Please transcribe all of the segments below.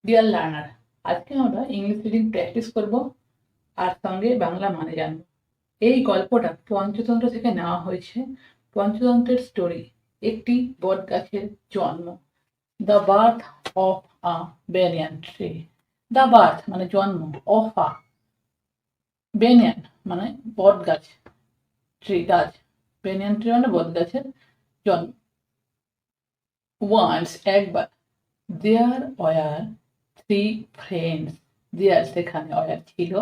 Deer learner, আজকে আমরা English reading practice করব আর সঙ্গে বাংলা মানে জানবো। এই গল্পটা পঞ্চতন্ত্র থেকে নেওয়া হয়েছে। পঞ্চতন্ত্রের স্টোরি, একটি বট গাছের জন্ম। The birth of a banyan tree. The birth মানে জন্ম, অফ আ ব্যানিয়ান মানে বট গাছ, ট্রি গাছ, ব্যানিয়ান ট্রি মানে বট গাছের জন্ম। ওয়ান্স একবার, দেয়ার ওয়ার থ্রি ফ্রেন্ডস। দেয়ার সেখানে, ওয়ার ছিল,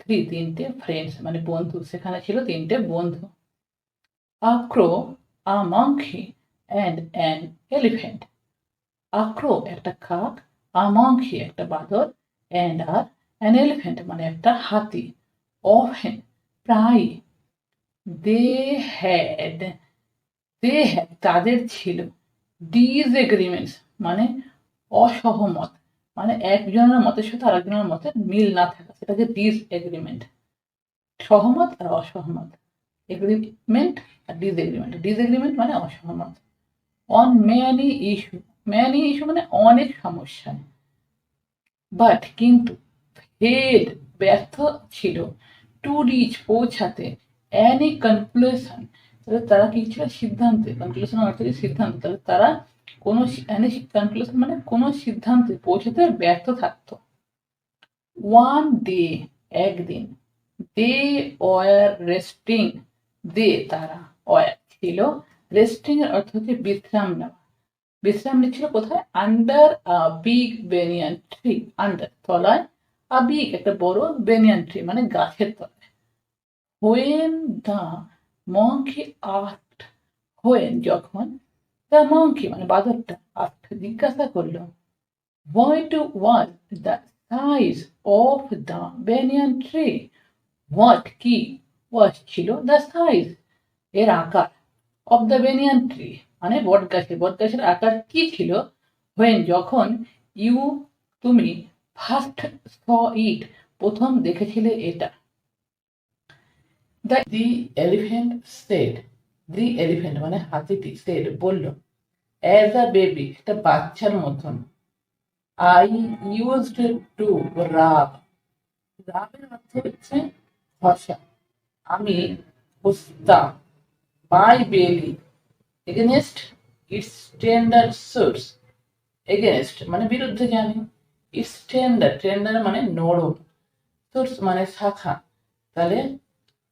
থ্রি তিনটে, ফ্রেন্ডস মানে বন্ধু, সেখানে ছিল তিনটে বন্ধু। আ ক্রো, আ মঙ্কি অ্যান্ড অ্যান এলিফ্যান্ট। আ ক্রো একটা কাক, আ মঙ্কি একটা বাঁদর, অ্যান্ড আর অ্যান এলিফ্যান্ট মানে একটা হাতি। অফেন প্রায়, দে হ্যাড, দে হ্যাড তাদের ছিল, ডিসএগ্রিমেন্টস মানে অসহমত, মানে একজনের মতের সাথে আরেকজনের মতের মিল না থাকা, সেটাকে ডিসএগ্রিমেন্ট। সহমত আর অসহমত, এগ্রিমেন্ট আর ডিসএগ্রিমেন্ট। ডিসএগ্রিমেন্ট মানে অসহমত। On many issue, many issue মানে অনেক সমস্যা। বাট কিন্তু, ফেড ব্যর্থ ছিল, টু রিচ পৌঁছাতে, অ্যানি কনক্লুশন তাহলে তারা কি ছিল, সিদ্ধান্তে। কনক্লুশন অর্থ কি সিদ্ধান্ত, তাহলে তারা কোনো অ্যানি কনক্লুশন মানে কোনো সিদ্ধান্তে পৌঁছাতে ব্যর্থ থাকতো। ওয়ান ডে একদিন, দে ওয়ার রেস্টিং, দে তারা, ওয়ার ছিল, রেস্টিং এর অর্থ হচ্ছে বিশ্রাম নেওয়া। বিশ্রাম নিচ্ছিল কোথায়, under a big banyan tree, under তলায়, আ বিগ একটা বড়, বেনিয়ান ট্রি মানে গাছের তলায়। হোয়েন দ্য মঙ্কি আস্কড, হোয়েন যখন, দ্য মঙ্কি মানে বাদরটা, আস্কড জিজ্ঞাসা করলো, what was the size of the banyan tree, what কি, ওয়াজ ছিল, দ্য সাইজ এর আকার, অফ দ্য বেনিয়ান ট্রি মানে বট গাছের, বট গাছের আকার কি ছিল, হোয়েন যখন, ইউ তুমি, ফার্স্ট স ইট প্রথম দেখেছিলে এটা। দি এলিফ্যান্ট সেড, দি এলিফ্যান্ট মানে হাতিটি, সেড বলল, অ্যাজ আ বেবি একটা বাচ্চার মতন, আই ইউজড টু রাব, রাবের অর্থ হচ্ছে ঘষা, আমি ঘষতাম, মাই বেলি against it's tender suits, against মানে বিরুদ্ধে জানি, ইটস টেন্ডার, টেন্ডার মানে নরম, সুটস মানে শাখা, তাহলে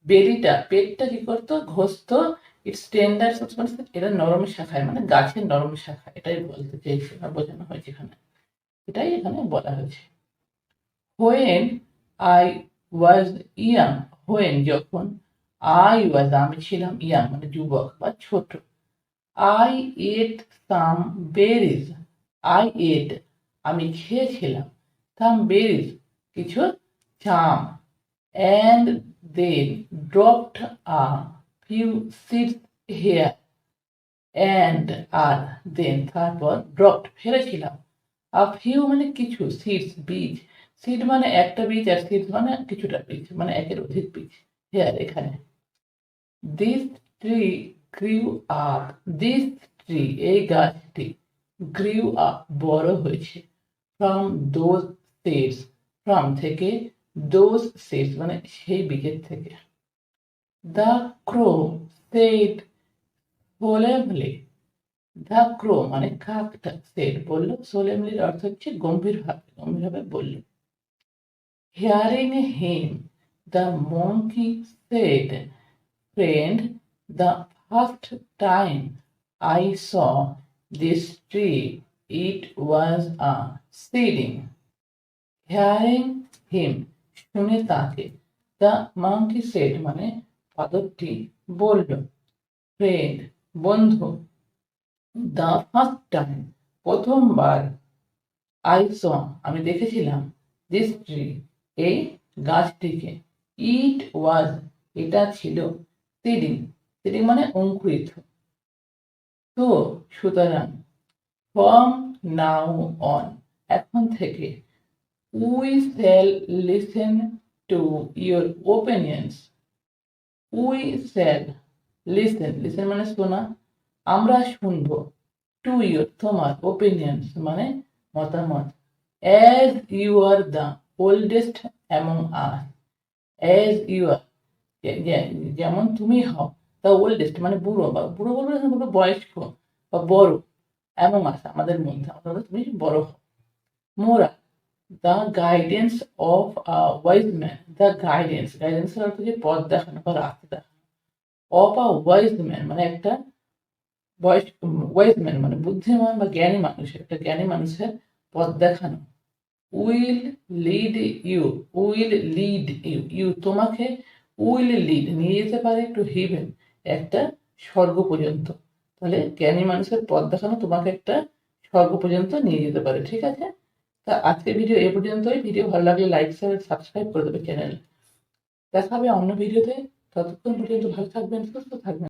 বেরিটা পেটটা কি করতো, ঘষতো, ইটস টেন্ডার সুটস মানে এটা নরম শাখায়, মানে গাছের নরম শাখা, এটাই বলতে চেয়েছে বা বোঝানো হয়েছে এখানে, এটাই এখানে বলা হয়েছে। When I was young, when যখন, আই ওয়াজ আমি ছিলাম, ইয়াং মানে যুবক বা ছোট, I ate some berries, I ate আমি খেয়েছিলাম, সাম বেরিজ কিছু জাম, and then dropped a few seeds here, and আর দেন তারপর ড্রপড ফেলেছিলাম, আ ফিউ মানে কিছু, সিডস বীজ, সিড মানে একটা বীজ আর সিডস মানে কিছুটা বীজ মানে একের অধিক বীজ, হেয়ার এখানে। This tree grew up, this tree এই গাছটি, গ্রিউ আপ বড় হয়েছে, ফ্রম দোজ সিডস, ফ্রম থেকে, দোজ সিডস মানে সেই বীজের থেকে। The crow said solemnly, the crow মানে কাকটা, সেড বলল, সোলেমলির অর্থ হচ্ছে গম্ভীরভাবে, গম্ভীরভাবে বলল। Hearing him, the monkey said, friend, the first time I saw this tree, it was a seeding. Hearing him, শুনে তাকে, the monkey said মানে বাদরটি বলল, friend বন্ধু, the first time প্রথমবার, I saw আমি দেখেছিলাম, this tree এই গাছটিকে, it was এটা ছিল, সিডিং, সিডিং মানে অঙ্কুরিত, তো সুতরাং, ফ্রম নাও অন এখন থেকে, we shall listen to your opinions, we shall listen, listen মানে শোনা, আমরা শুনবো, টু ইয়োর তোমার, ওপিনিয়ন্স মানে মতামত, as you are the oldest among us, as you are, যেমন তুমি হও দ্য ওল্ডেস্ট মানে বুড়ো, বা বুড়ো বলবো না, বুড়ো বয়স্ক বা বড়, অ্যামং আস আমাদের মধ্যে, আমাদের তুমি বড় হও। মোরা the guidance of wise man, the guidance, গাইডেন্সের অর্থ যে পথ দেখানো বা রাস্তা দেখানো, অফ আ ওয়াইজ ম্যান মানে একটা ওয়াইজ ম্যান মানে বুদ্ধিমান বা জ্ঞানী মানুষের, একটা জ্ঞানী মানুষের পথ দেখানো। Will lead you, will lead you, you তোমাকে, উইল লিড নিয়ে যেতে পারে টু হেভেন একটা স্বর্গ পর্যন্ত। তাহলে জ্ঞানী মানুষের পথ দেখানো তোমাকে একটা স্বর্গ পর্যন্ত নিয়ে যেতে পারে। ঠিক আছে, তা আজকের ভিডিও এ পর্যন্তই। ভিডিও ভালো লাগলে লাইক শেয়ার সাবস্ক্রাইব করে দেবে চ্যানেল। দেখা হবে অন্য ভিডিওতে। ততক্ষণ পর্যন্ত ভালো থাকবেন, সুস্থ থাকবেন।